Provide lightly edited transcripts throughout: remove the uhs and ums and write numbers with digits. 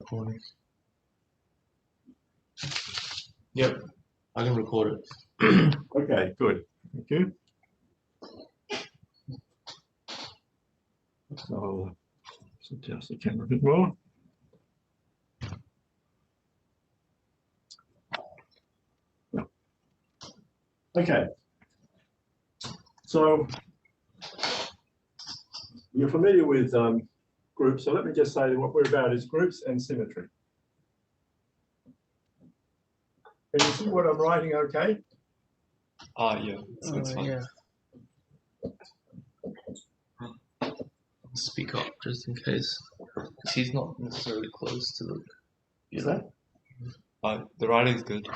recording. Yep, I can record it. Okay, good. Thank you. So I'll adjust the camera a bit more. Okay. So you're familiar with groups, so let me just say that what we're about is groups and symmetry. Can you see what I'm writing okay? Yeah, that's fine. Yeah. I'll speak up just in case, because he's not necessarily close to the. Is that? The writing's good.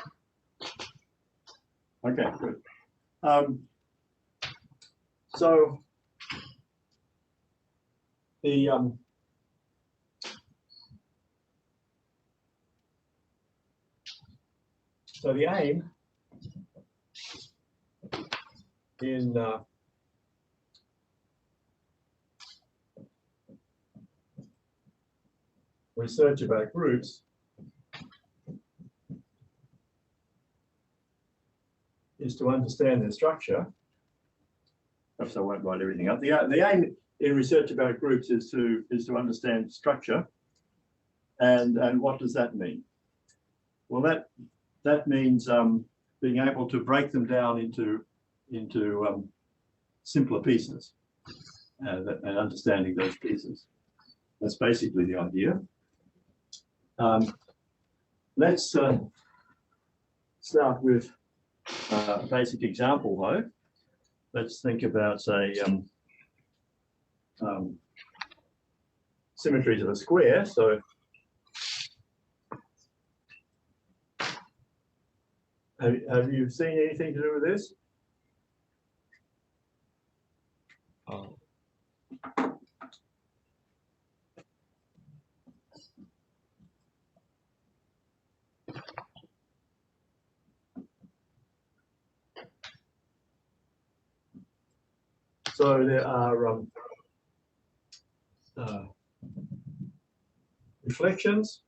Okay, good. So the aim in research about groups is to understand their structure. Perhaps I won't write everything up. The aim in research about groups is to understand structure, and what does that mean? Well, that means being able to break them down into simpler pieces and understanding those pieces. That's basically the idea. Let's start with a basic example, though. Let's think about, say, symmetries of a square. So have you seen anything to do with this? So there are reflections.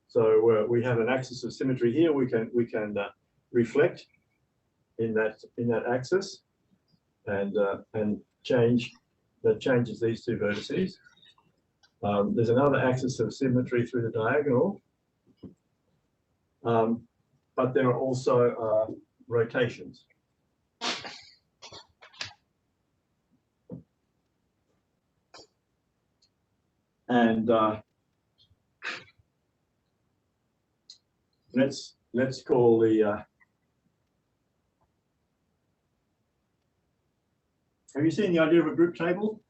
So we have an axis of symmetry here. We can reflect in that axis, and changes these two vertices. There's another axis of symmetry through the diagonal. But there are also rotations. And let's call the have you seen the idea of a group table?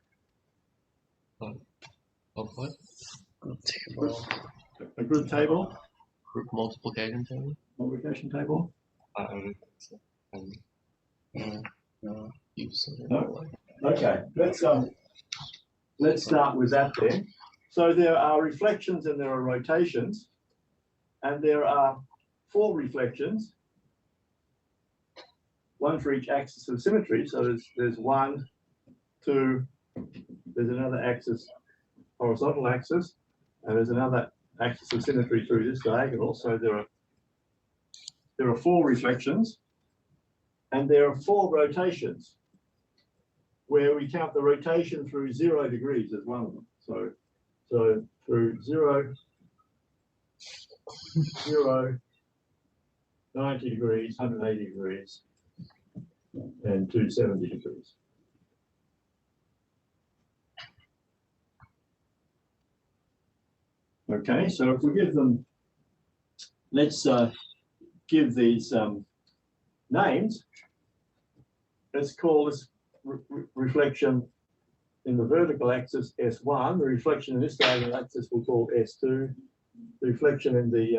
Of what? A group table? Group multiplication table? Multiplication table? I don't think so. No, no? Okay, let's start with that then. So there are reflections and there are rotations, and there are 4 reflections, one for each axis of symmetry. So there's 1, 2, there's another axis, horizontal axis, and there's another axis of symmetry through this diagonal. So there are 4 reflections, and there are 4 rotations, where we count the rotation through 0 degrees as one of them. So through 0, 0, 90 degrees, 180 degrees, and 270 degrees. Okay, so if we give them, let's give these names. Let's call this reflection in the vertical axis S1. The reflection in this diagonal axis we'll call S2. The reflection in the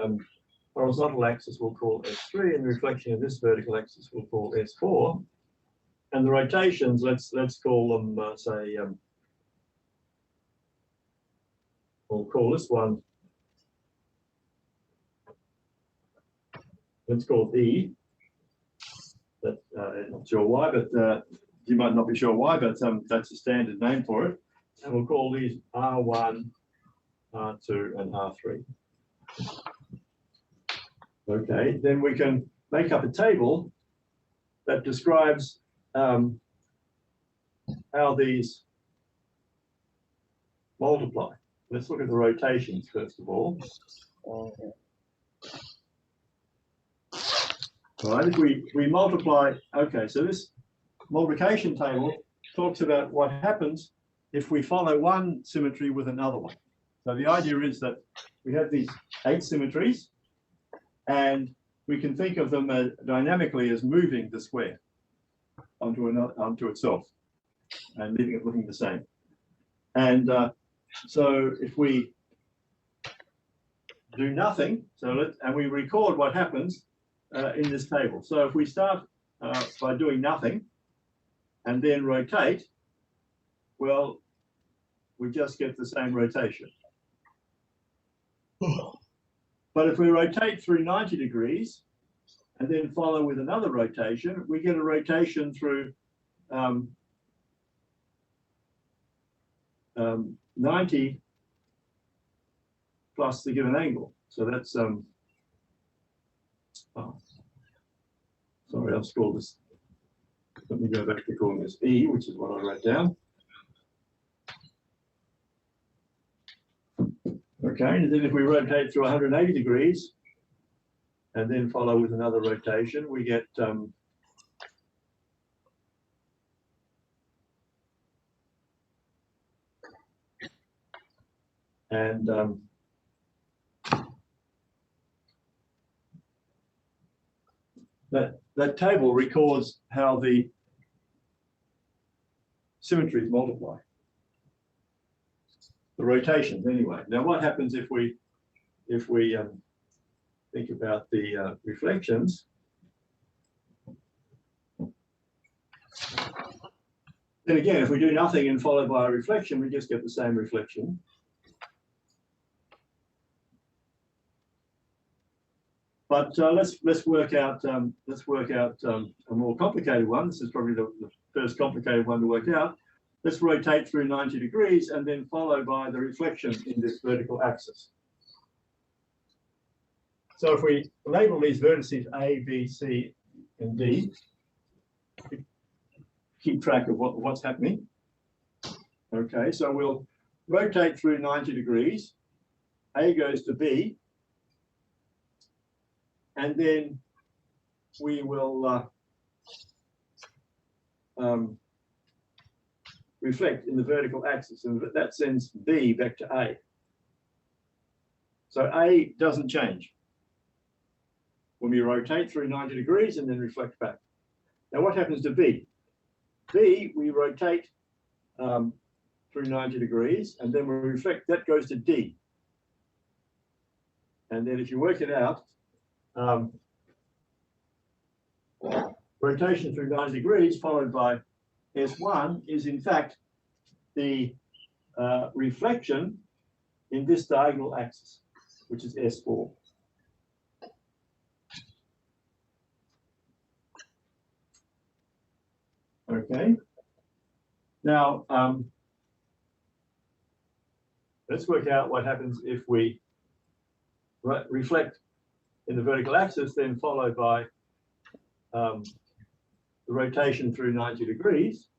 horizontal axis we'll call S3, and the reflection in this vertical axis we'll call S4. And the rotations, let's call them, say, we'll call this one, let's call it E. But not sure why, but You might not be sure why, but that's a standard name for it. And we'll call these R1, R2, and R3. Okay, then we can make up a table that describes how these multiply. Let's look at the rotations first of all. All right, if we multiply, okay, so this multiplication table talks about what happens if we follow one symmetry with another one. So the idea is that we have these 8 symmetries, and we can think of them dynamically as moving the square onto itself and leaving it looking the same. And so if we do nothing, and we record what happens in this table. So if we start by doing nothing and then rotate, well, we just get the same rotation. But if we rotate through 90 degrees and then follow with another rotation, we get a rotation through 90 plus the given angle. So that's, oh, sorry, I've scored this. Let me go back to calling this E, which is what I wrote down. Okay, and then if we rotate through 180 degrees and then follow with another rotation, we get that table records how the symmetries multiply. The rotations, anyway. Now, what happens if we think about the reflections? Then again, if we do nothing and follow by a reflection, we just get the same reflection. But let's work out a more complicated one. This is probably the first complicated one to work out. Let's rotate through 90 degrees and then follow by the reflection in this vertical axis. So if we label these vertices A, B, C, and D, keep track of what's happening. Okay, so we'll rotate through 90 degrees. A goes to B. And then we will reflect in the vertical axis, and that sends B back to A. So A doesn't change when we rotate through 90 degrees and then reflect back. Now what happens to B? B, we rotate through 90 degrees and then we reflect, that goes to D. And then if you work it out, rotation through 90 degrees followed by S1 is in fact the reflection in this diagonal axis, which is S4. Okay. Now, let's work out what happens if we reflect in the vertical axis, then followed by the rotation through 90 degrees.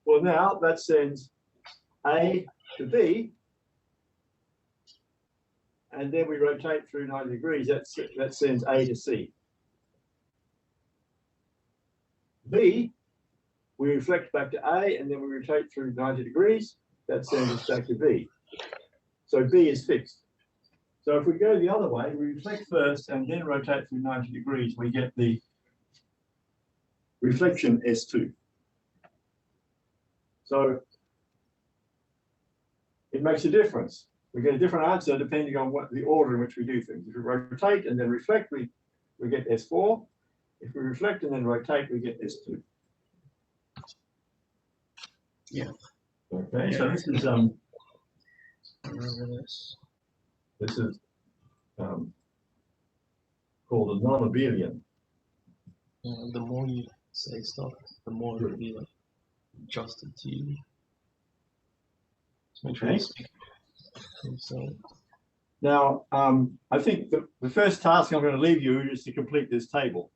Well, now that sends A to B, and then we rotate through 90 degrees, that sends A to C. B, we reflect back to A, and then we rotate through 90 degrees, that sends us back to B. So B is fixed. So if we go the other way, we reflect first and then rotate through 90 degrees, we get the reflection S2. So it makes a difference. We get a different answer depending on what the order in which we do things. If we rotate and then reflect, we get S4. If we reflect and then rotate, we get S2. Yeah. Okay, yeah. So this is called a non-abelian. The more you say stuff, the more it will be like adjusted to you. So make sure you speak. So now, I think the first task I'm going to leave you is to complete this table,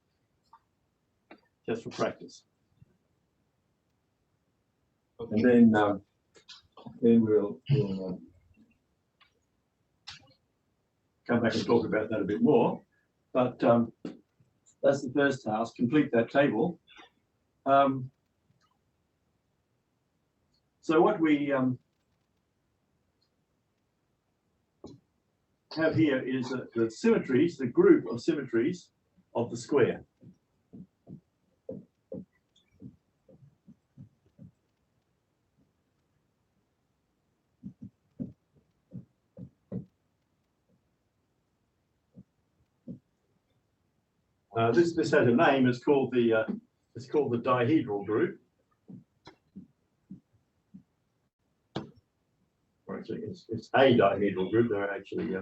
just for practice. okay. And then we'll come back and talk about that a bit more. But that's the first task, complete that table. So what we have here is the symmetries, the group of symmetries of the square. This has a name. It's called the dihedral group. Or actually, it's a dihedral group. There are actually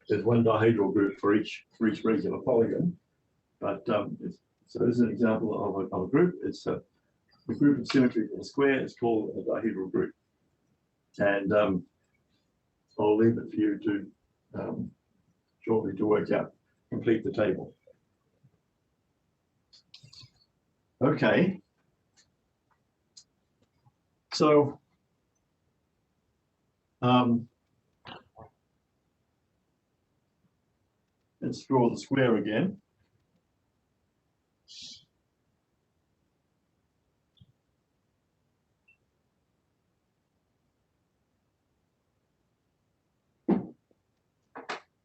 there's one dihedral group for each regular polygon. But so this is an example of a group. It's the group of symmetries of a square. It's called a dihedral group. And I'll leave it for you to shortly to work out, complete the table. Okay. So let's draw the square again.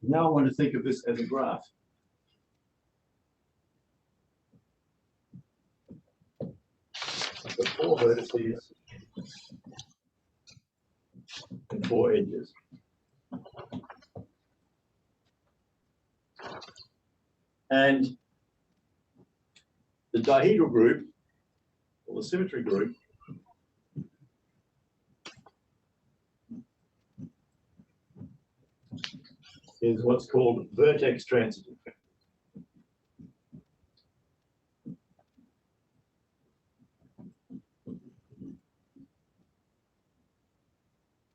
Now I want to think of this as a graph. I've got 4 vertices and 4 edges. And the dihedral group, or the symmetry group, is what's called vertex transitive.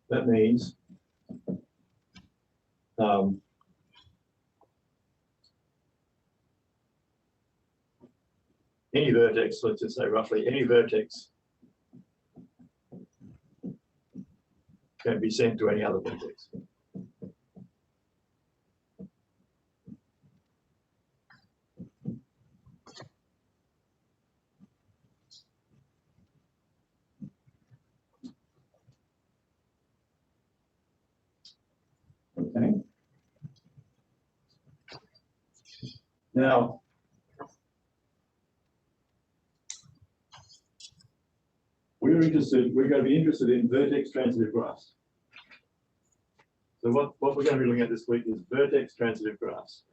That means any vertex, let's just say roughly any vertex can be sent to any other vertex. Okay. Now, we're going to be interested in vertex transitive graphs. So what we're going to be looking at this week is vertex transitive graphs.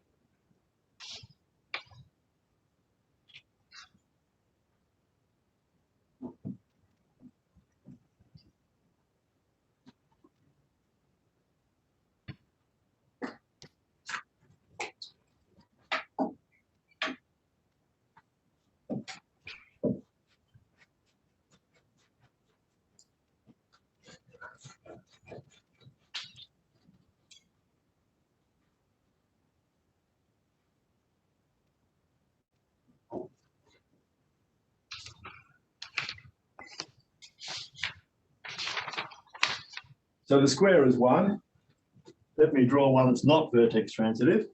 So the square is 1. Let me draw one that's not vertex transitive.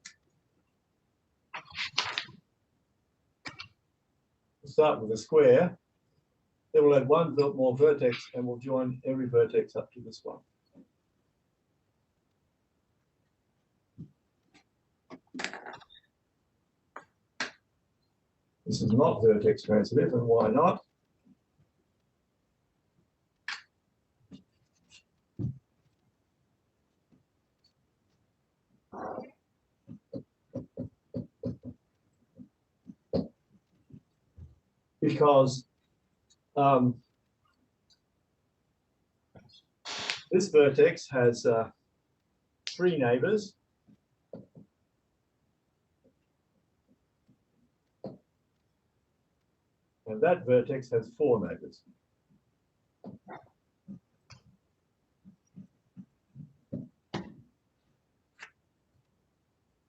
We'll start with a square. Then we'll add one more vertex and we'll join every vertex up to this one. This is not vertex transitive, and why not? Because this vertex has 3 neighbors. that vertex has 4 neighbors.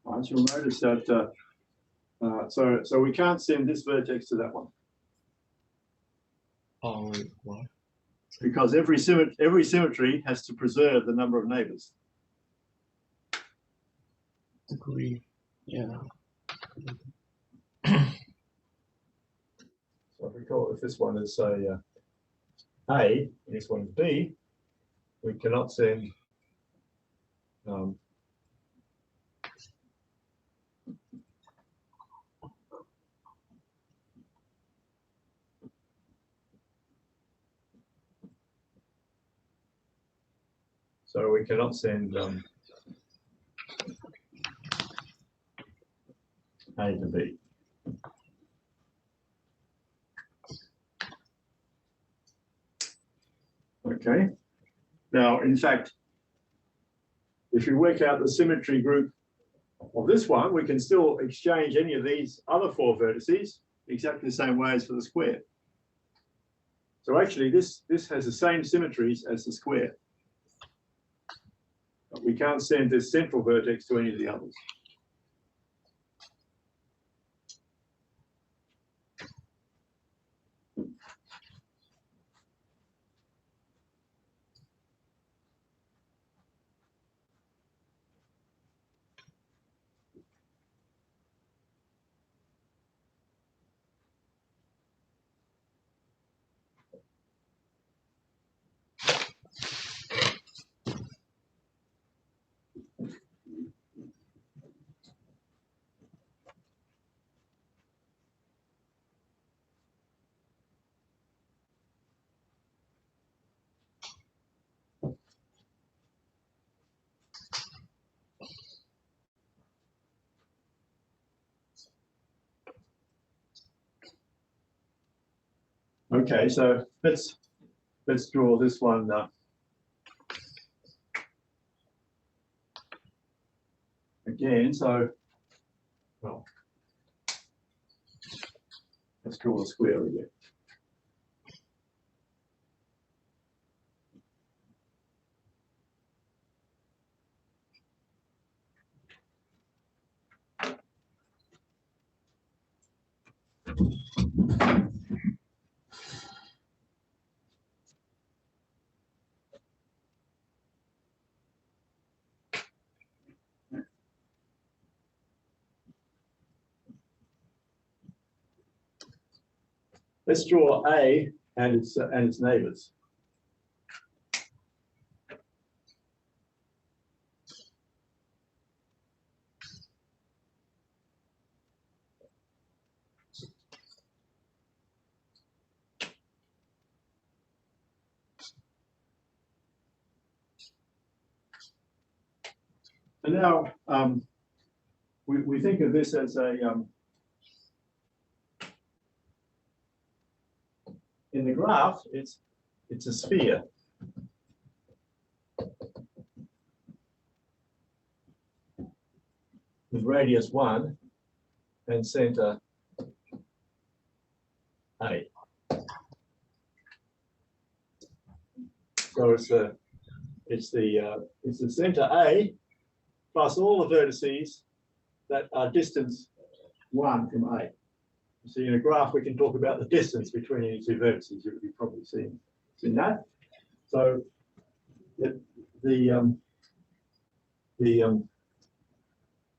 Right, you'll notice that so we can't send this vertex to that one. Oh, why? Because every symmetry has to preserve the number of neighbors. Agree. Yeah. So if we call, if this one is say A and this one is B, we cannot send A to B. Okay. Now, in fact, if you work out the symmetry group of this one, we can still exchange any of these other 4 vertices exactly the same way as for the square. So actually, this has the same symmetries as the square. But we can't send this central vertex to any of the others. Okay, so let's draw this one again. So, well, let's draw the square again. Let's draw A and its neighbors. And now we think of this as a in the graph, it's a sphere. With radius 1 and center A. So it's the center A plus all the vertices that are distance 1 from A. See, in a graph, we can talk about the distance between any 2 vertices. You've probably seen that. So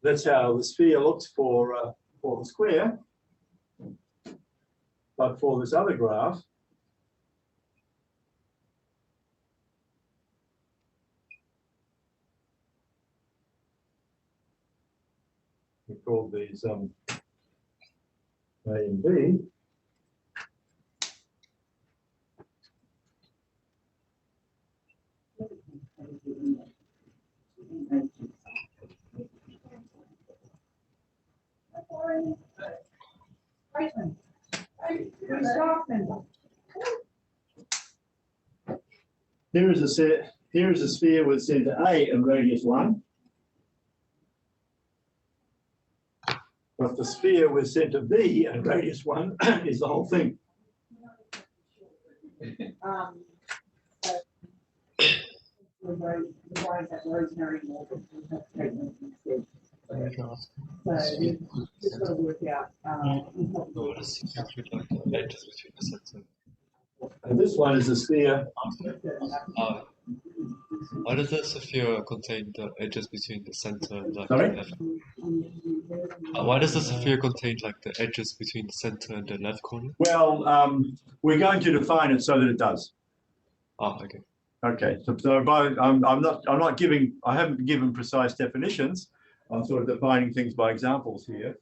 that's how the sphere looks for the square. But for this other graph, we call these A and B. Here is a sphere with center A and radius 1. But the sphere with center B and radius 1 is the whole thing. So the way that Rosemary Morgan treatment instead. So we've just got to work out. What is the like the edges between the center? And this one is a sphere. Why does the sphere contain the edges between the center and like Sorry? the left? Why does the sphere contain like the edges between the center and the left corner? Well, we're going to define it so that it does. Ah, okay. Okay, so I haven't given precise definitions. I'm sort of defining things by examples here,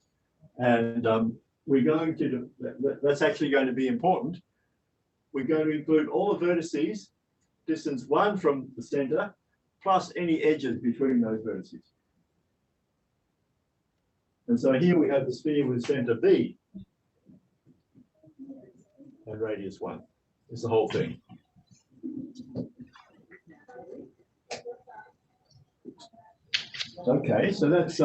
and we're going to. That's actually going to be important. We're going to include all the vertices, distance 1 from the center, plus any edges between those vertices. And so here we have the sphere with center B and radius 1. It's the whole thing. Okay, so that's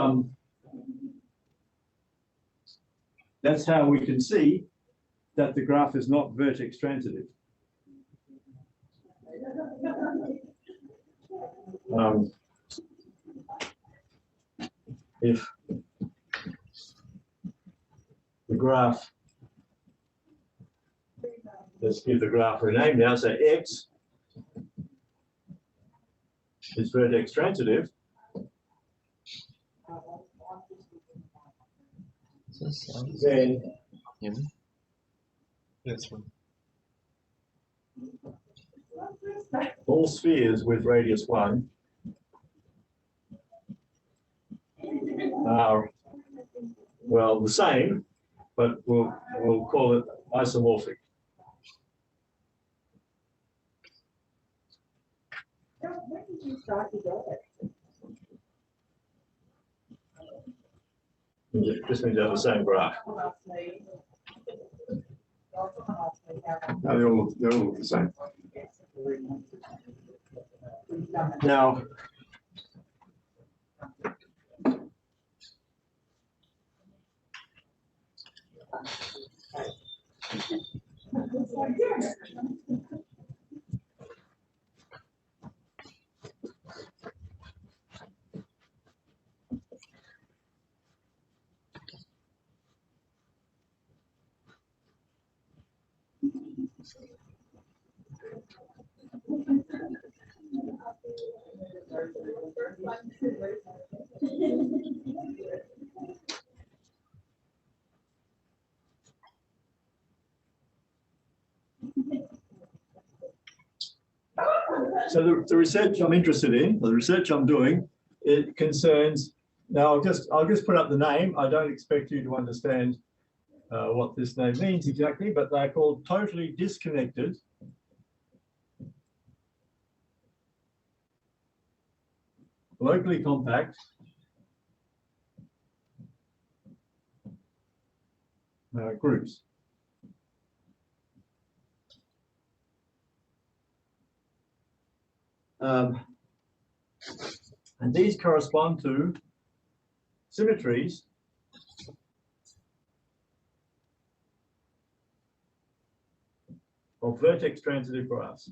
how we can see that the graph is not vertex transitive. If the graph, let's give the graph a name now, say X is vertex transitive, then That's one. all spheres with radius 1 are, well, the same, but we'll call it isomorphic. When did you start to do it? It just means they have the same graph. No, they all look the same. Now, so the research I'm interested in, the research I'm doing, it concerns. Now I'll just put up the name. I don't expect you to understand what this name means exactly, but they're called totally disconnected locally compact groups. And these correspond to symmetries of vertex transitive graphs.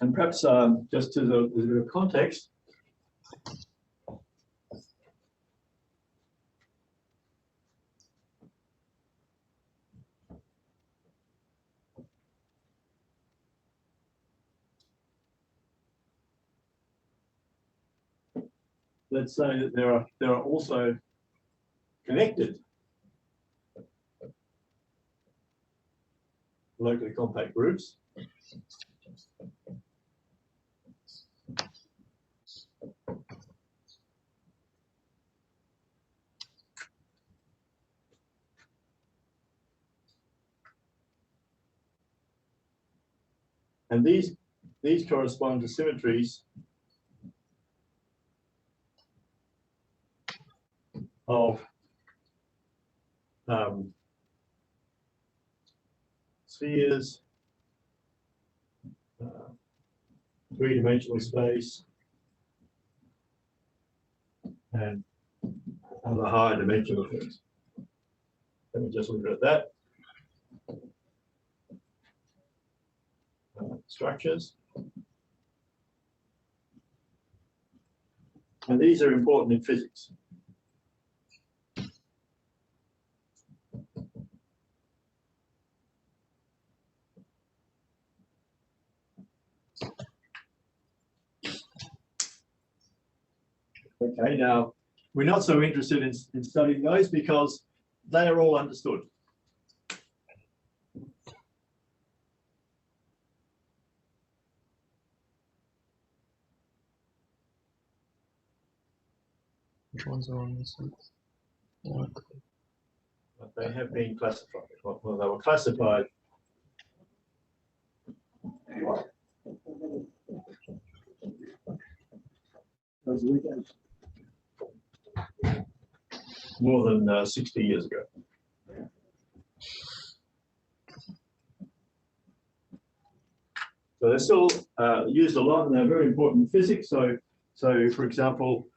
And perhaps just as a bit of context, let's say that there are also connected locally compact groups. And these correspond to symmetries of spheres three-dimensional space and other higher dimensional things. Let me just look at that. Structures. And these are important in physics. Okay, now we're not so interested in studying those because they are all understood. Which ones are on this one? But they have been classified. Well, they were classified. More than 60 years ago. So they're still used a lot, and they're very important in physics. So for example,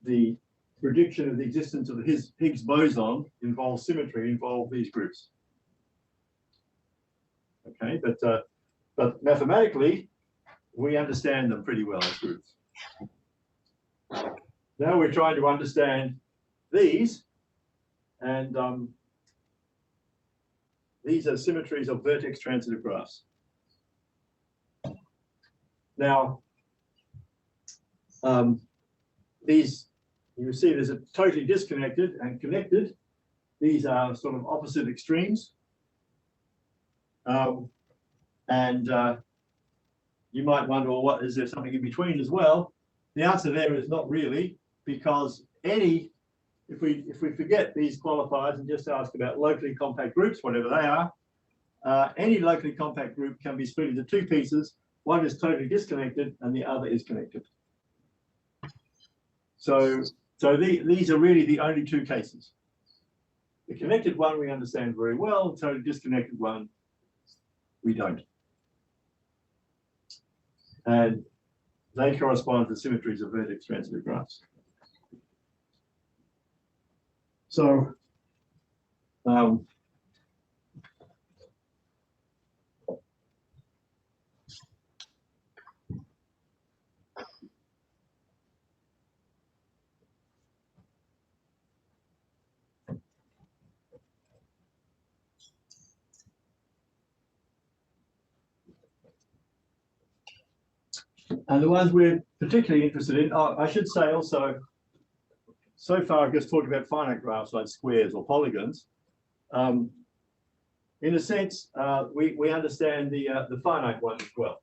the prediction of the existence of the Higgs boson involves symmetry, involve these groups. Okay, but mathematically, we understand them pretty well as groups. Now we're trying to understand these, and these are symmetries of vertex transitive graphs. Now, these, you see there's a totally disconnected and connected. These are sort of opposite extremes. You might wonder, well, what is there something in between as well? The answer there is not really, because if we forget these qualifiers and just ask about locally compact groups, whatever they are, any locally compact group can be split into two pieces. One is totally disconnected and the other is connected. So these are really the only two cases. The connected one we understand very well, the totally disconnected one we don't. And they correspond to symmetries of vertex transitive graphs. So and the ones we're particularly interested in, I should say also, so far I've just talked about finite graphs like squares or polygons. In a sense, we understand the finite one as well.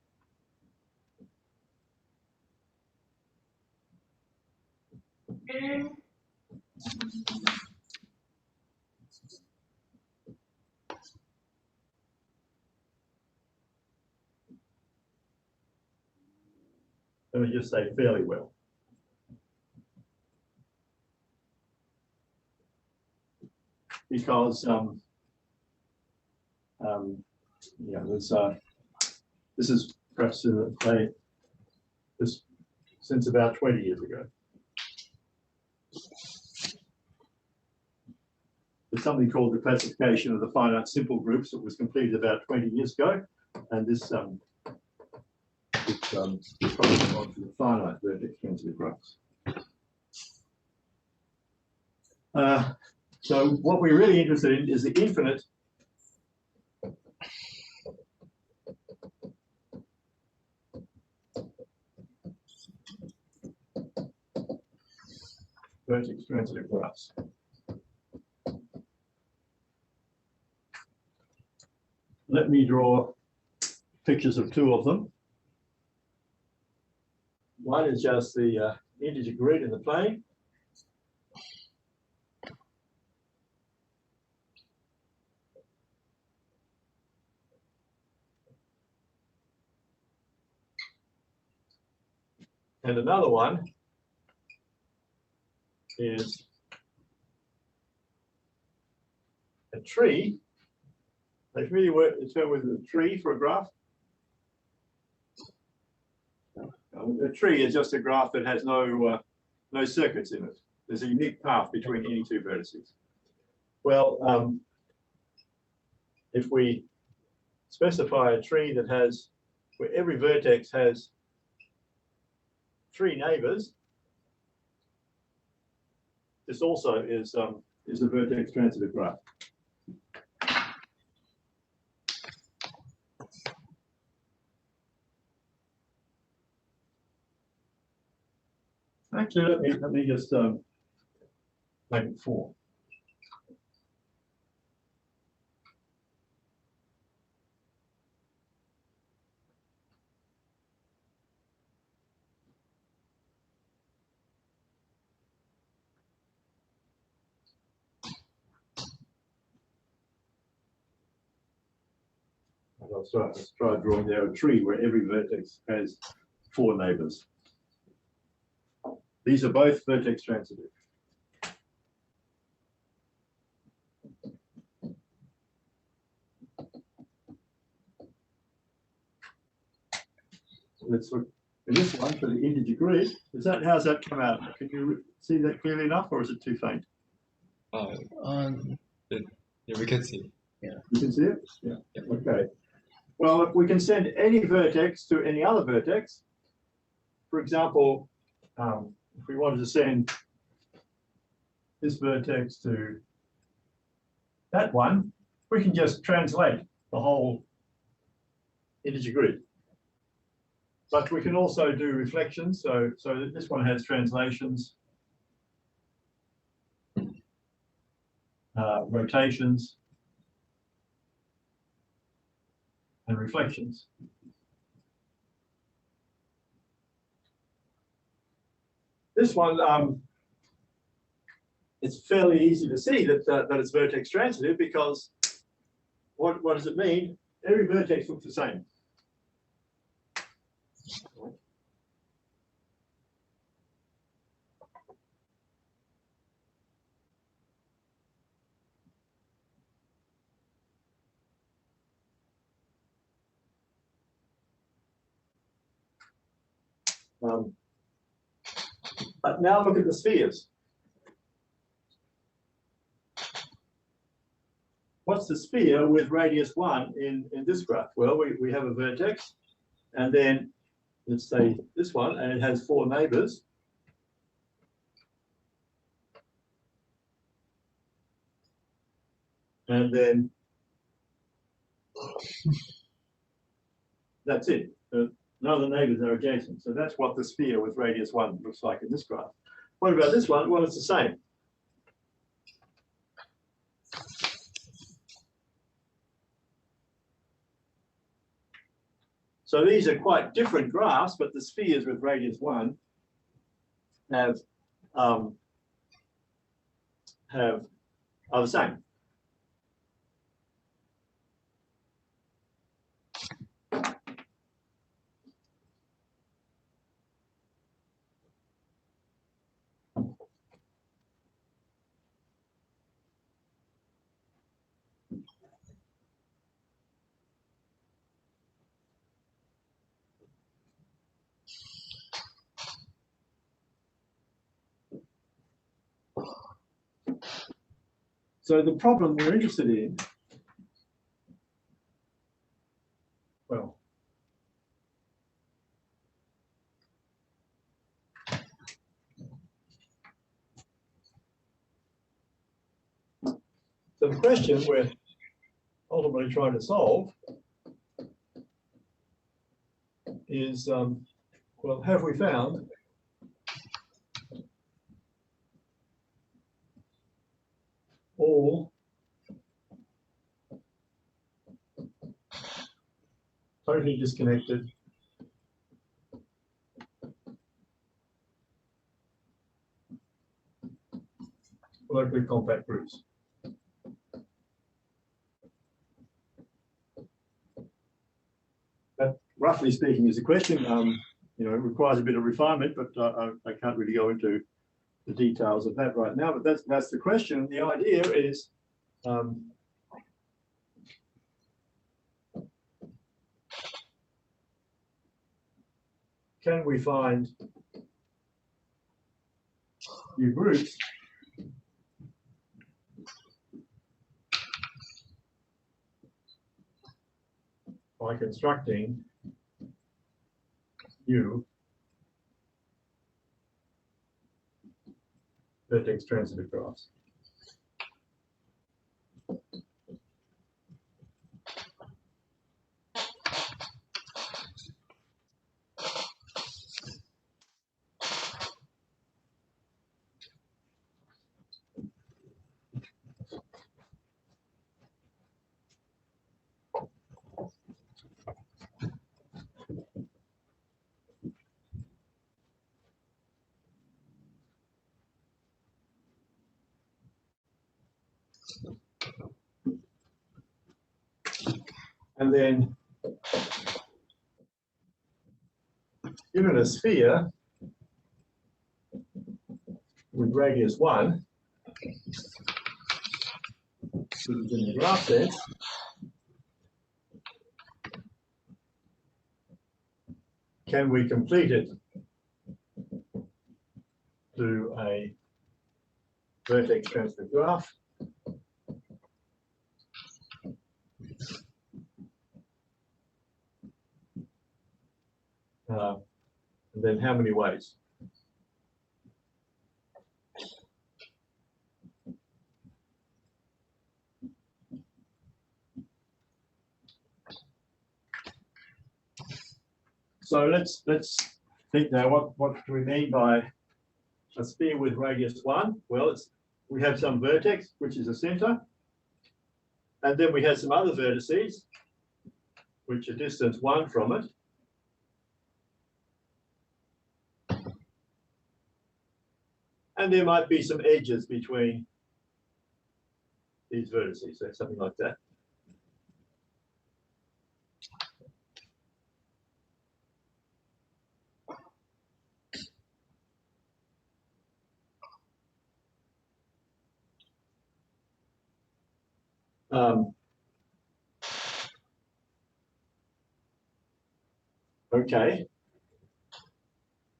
Let me just say fairly well. Because this is perhaps this since about 20 years ago. There's something called the classification of the finite simple groups that was completed about 20 years ago, and this corresponds to the finite vertex transitive graphs. So what we're really interested in is the infinite vertex transitive graphs. Let me draw pictures of two of them. One is just the integer grid in the plane. And another one is a tree. They really work with a tree for a graph. a tree is just a graph that has no circuits in it. There's a unique path between any two vertices. Well, if we specify a tree that has, where every vertex has 3 neighbors, this also is a vertex transitive graph. Actually, let me just make it 4. Let's try drawing there a tree where every vertex has 4 neighbors. These are both vertex transitive. Let's look at this one for the integer grid. How's that come out? Can you see that clearly enough, or is it too faint? Yeah, we can see. Yeah. You can see it? Yeah. Okay. Well, if we can send any vertex to any other vertex, for example, if we wanted to send this vertex to that one, we can just translate the whole integer grid. But we can also do reflections, so that this one has translations, rotations, and reflections. This one, it's fairly easy to see that it's vertex transitive, because what does it mean? Every vertex looks the same. But now look at the spheres. What's the sphere with radius 1 in this graph? Well, we have a vertex, and then let's say this one, and it has 4 neighbors. And then that's it. None of the neighbors are adjacent. So that's what the sphere with radius 1 looks like in this graph. What about this one? Well, it's the same. So these are quite different graphs, but the spheres with radius 1 are the same. So the problem we're interested in, well, so the question we're ultimately trying to solve is, well, have we found all totally disconnected locally compact groups? That, roughly speaking, is the question. It requires a bit of refinement, but I can't really go into the details of that right now. But that's the question. The idea is, can we find new groups by constructing new vertex transitive graphs. And then, given a sphere with radius 1, which is in the graph sense, can we complete it to a vertex transitive graph? And then how many ways? So let's think now, what do we mean by a sphere with radius 1? Well, we have some vertex, which is a center, and then we have some other vertices, which are distance 1 from it. And there might be some edges between these vertices, so something like that. Okay.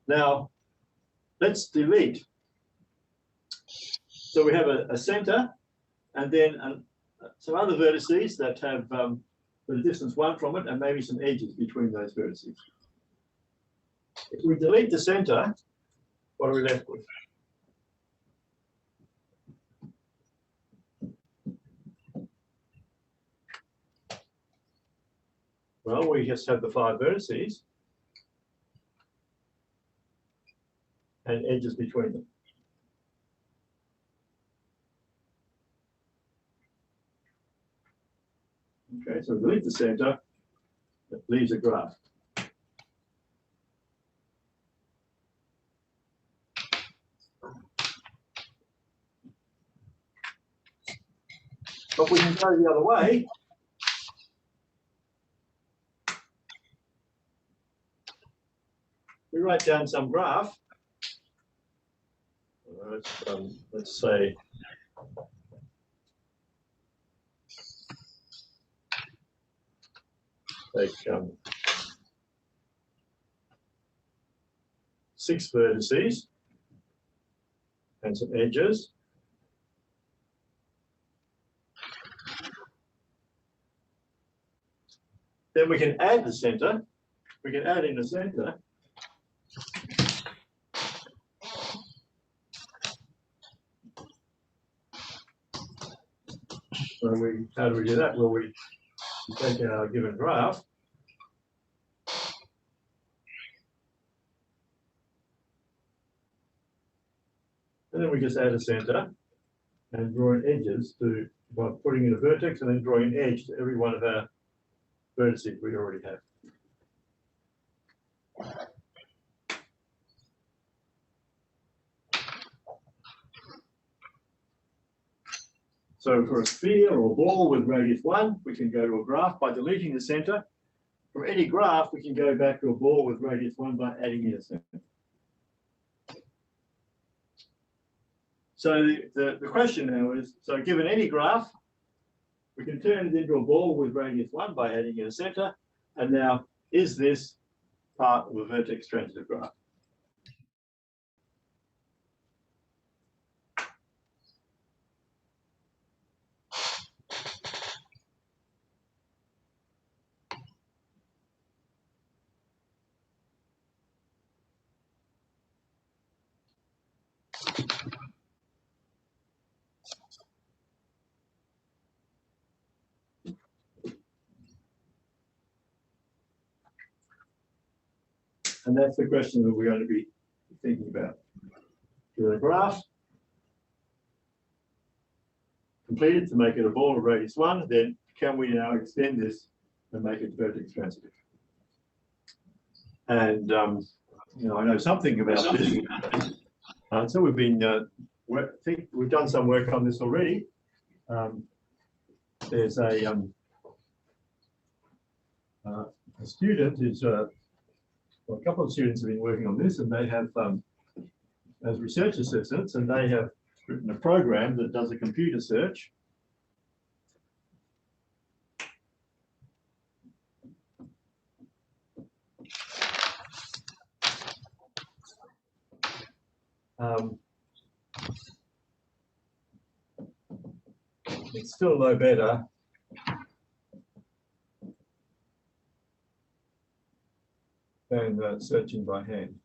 Now, let's delete. So we have a center, and then some other vertices that have the distance 1 from it, and maybe some edges between those vertices. If we delete the center, what are we left with? Well, we just have the 5 vertices and edges between them. Okay, so delete the center, it leaves a graph. But we can go the other way. We write down some graph. Let's say take 6 vertices and some edges. Then we can add the center. We can add in the center. So how do we do that? Well, we take our given graph. And then we just add a center and draw in edges by putting in a vertex and then drawing an edge to every one of our vertices we already have. So for a sphere or ball with radius 1, we can go to a graph by deleting the center. For any graph, we can go back to a ball with radius 1 by adding in a center. So the question now is, so given any graph, we can turn it into a ball with radius 1 by adding in a center. And now, is this part of a vertex transitive graph. And that's the question that we're going to be thinking about. Do a graph, complete it to make it a ball of radius 1, then can we now extend this and make it vertex transitive? And you know, I know something about this. So we've been we've done some work on this already. There's a student who's well, a couple of students have been working on this, and they have as research assistants, and they have written a program that does a computer search. It's still no better than searching by hand.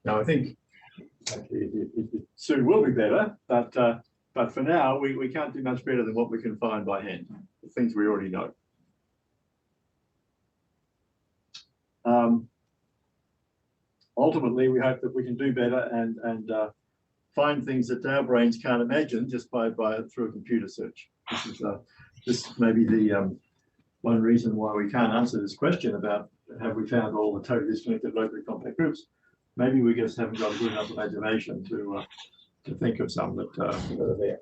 Now, I think actually it soon will be better, but for now we can't do much better than what we can find by hand, the things we already know. Ultimately, we hope that we can do better and find things that our brains can't imagine just by through a computer search. This may be the one reason why we can't answer this question about have we found all the totally disconnected locally compact groups. Maybe we just haven't got a good enough imagination to think of some that are there.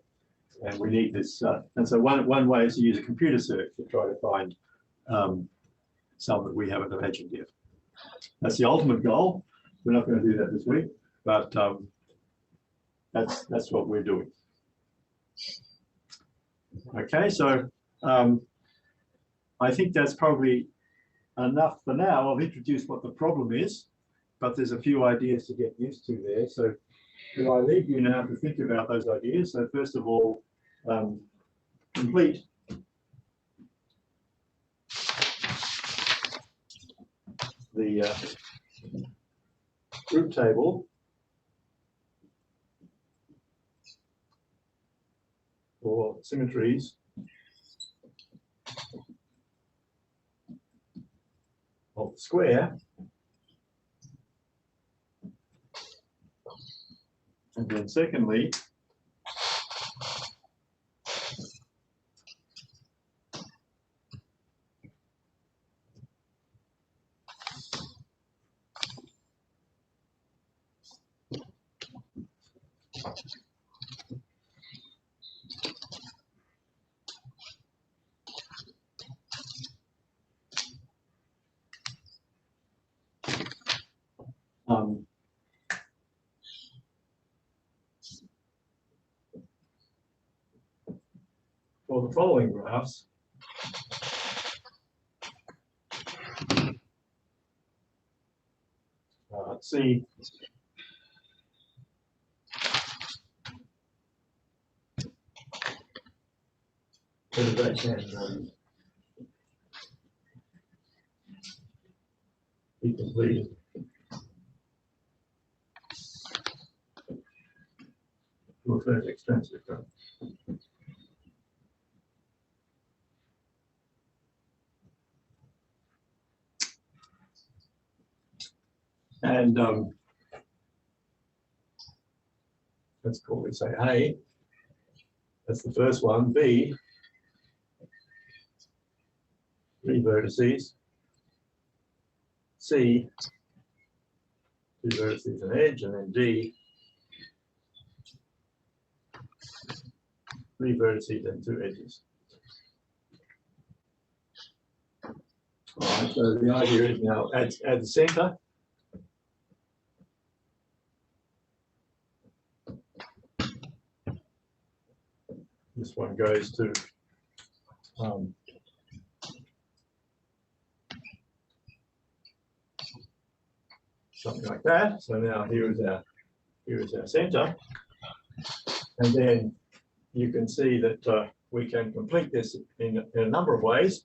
And we need this. And so one way is to use a computer search to try to find some that we haven't imagined yet. That's the ultimate goal. We're not going to do that this week, but that's what we're doing. Okay, so I think that's probably enough for now. I've introduced what the problem is, but there's a few ideas to get used to there. So do I leave you now to think about those ideas? So first of all, complete the group table for symmetries of the square, and then secondly, for the following graphs, C and be completed. To a fairly extensive graph. And let's call it, say, A. That's the first one. B, 3 vertices. C, 2 vertices and edge, and then D, 3 vertices and 2 edges. All right, so the idea is now add the center. this one goes to something like that. So now here is our center, and then you can see that we can complete this in a number of ways.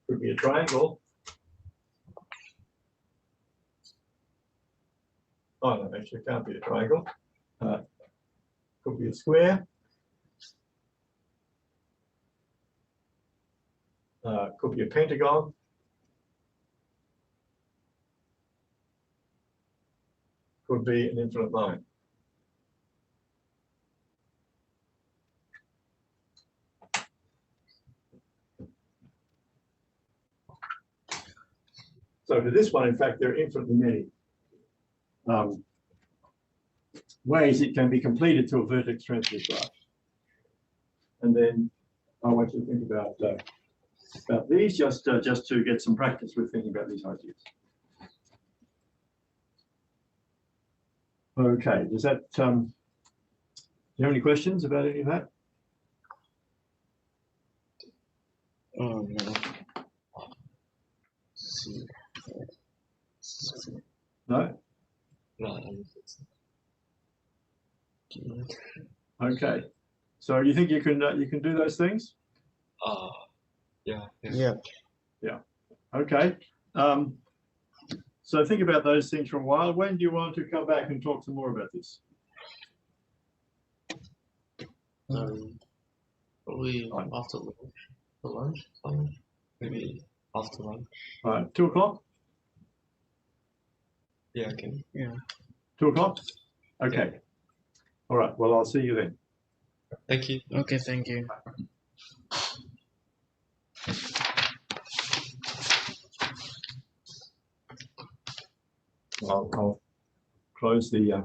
Could be a triangle. Oh no, actually it can't be a triangle. Could be a square. Could be a pentagon. Could be an infinite line. So for this one, in fact, there are infinitely many ways it can be completed to a vertex transitive graph. And then I want you to think about these just to get some practice with thinking about these ideas. Okay, does that, do you have any questions about any of that? Oh, no. No? No. Okay. So you think you can do those things? Yeah. Yeah. Okay. So think about those things for a while. When do you want to come back and talk some more about this? Probably after lunch. For lunch, maybe after lunch. All right, 2 o'clock? Yeah, okay. Yeah. 2 o'clock? Okay. Yeah. All right. Well, I'll see you then. Thank you. Okay, thank you. I'll close the